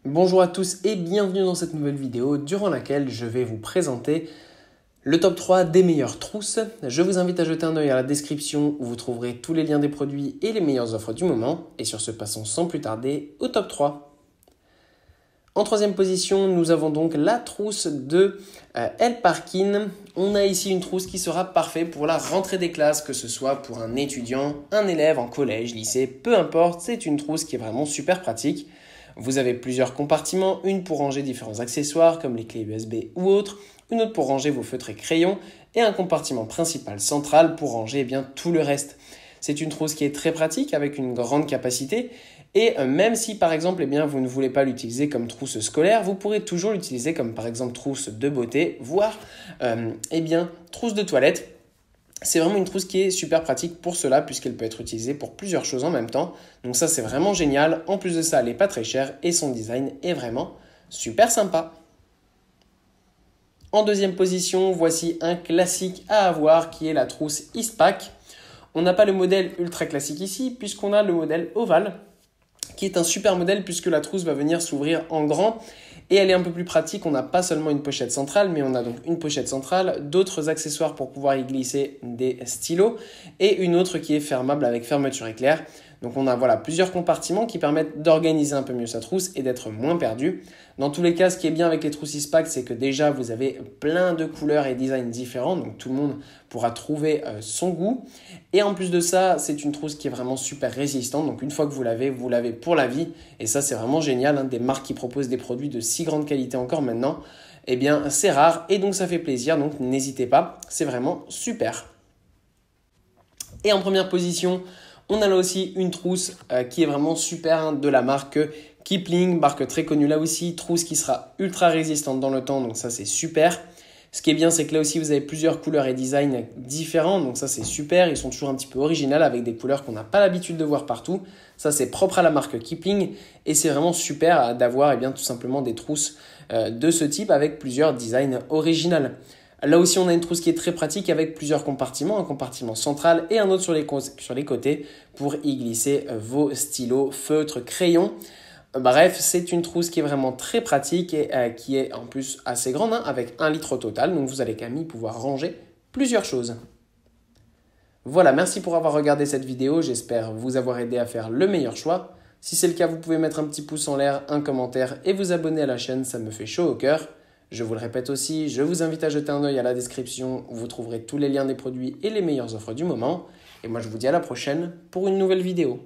Bonjour à tous et bienvenue dans cette nouvelle vidéo durant laquelle je vais vous présenter le top 3 des meilleures trousses. Je vous invite à jeter un œil à la description où vous trouverez tous les liens des produits et les meilleures offres du moment. Et sur ce, passons sans plus tarder au top 3. En troisième position, nous avons donc la trousse de El Parkin. On a ici une trousse qui sera parfaite pour la rentrée des classes, que ce soit pour un étudiant, un élève en collège, lycée, peu importe. C'est une trousse qui est vraiment super pratique. Vous avez plusieurs compartiments, une pour ranger différents accessoires comme les clés USB ou autres, une autre pour ranger vos feutres et crayons et un compartiment principal central pour ranger tout le reste. C'est une trousse qui est très pratique avec une grande capacité et même si par exemple vous ne voulez pas l'utiliser comme trousse scolaire, vous pourrez toujours l'utiliser comme par exemple trousse de beauté, voire trousse de toilette. C'est vraiment une trousse qui est super pratique pour cela puisqu'elle peut être utilisée pour plusieurs choses en même temps. Donc ça c'est vraiment génial. En plus de ça, elle n'est pas très chère et son design est vraiment super sympa. En deuxième position, voici un classique à avoir qui est la trousse Eastpak. On n'a pas le modèle ultra classique ici puisqu'on a le modèle ovale qui est un super modèle puisque la trousse va venir s'ouvrir en grand. Et elle est un peu plus pratique, on n'a pas seulement une pochette centrale, mais on a donc une pochette centrale, d'autres accessoires pour pouvoir y glisser des stylos et une autre qui est fermable avec fermeture éclair. Donc on a plusieurs compartiments qui permettent d'organiser un peu mieux sa trousse et d'être moins perdu. Dans tous les cas, ce qui est bien avec les trousses Eastpak, c'est que déjà vous avez plein de couleurs et designs différents, donc tout le monde pourra trouver son goût. Et en plus de ça, c'est une trousse qui est vraiment super résistante, donc une fois que vous l'avez pour la vie. Et ça c'est vraiment génial, des marques qui proposent des produits de si grande qualité encore maintenant, c'est rare et donc ça fait plaisir, donc n'hésitez pas, c'est vraiment super. Et en première position, on a là aussi une trousse qui est vraiment super de la marque Kipling, marque très connue là aussi, trousse qui sera ultra résistante dans le temps, donc ça c'est super. Ce qui est bien, c'est que là aussi vous avez plusieurs couleurs et designs différents, donc ça c'est super, ils sont toujours un petit peu originaux avec des couleurs qu'on n'a pas l'habitude de voir partout. Ça c'est propre à la marque Kipling et c'est vraiment super d'avoir tout simplement des trousses de ce type avec plusieurs designs originaux. Là aussi, on a une trousse qui est très pratique avec plusieurs compartiments, un compartiment central et un autre sur les côtés pour y glisser vos stylos, feutres, crayons. Bref, c'est une trousse qui est vraiment très pratique et qui est en plus assez grande, avec 1 litre au total. Donc vous allez quand même y pouvoir ranger plusieurs choses. Voilà, merci pour avoir regardé cette vidéo. J'espère vous avoir aidé à faire le meilleur choix. Si c'est le cas, vous pouvez mettre un petit pouce en l'air, un commentaire et vous abonner à la chaîne, ça me fait chaud au cœur. Je vous le répète aussi, je vous invite à jeter un œil à la description où vous trouverez tous les liens des produits et les meilleures offres du moment. Et moi, je vous dis à la prochaine pour une nouvelle vidéo.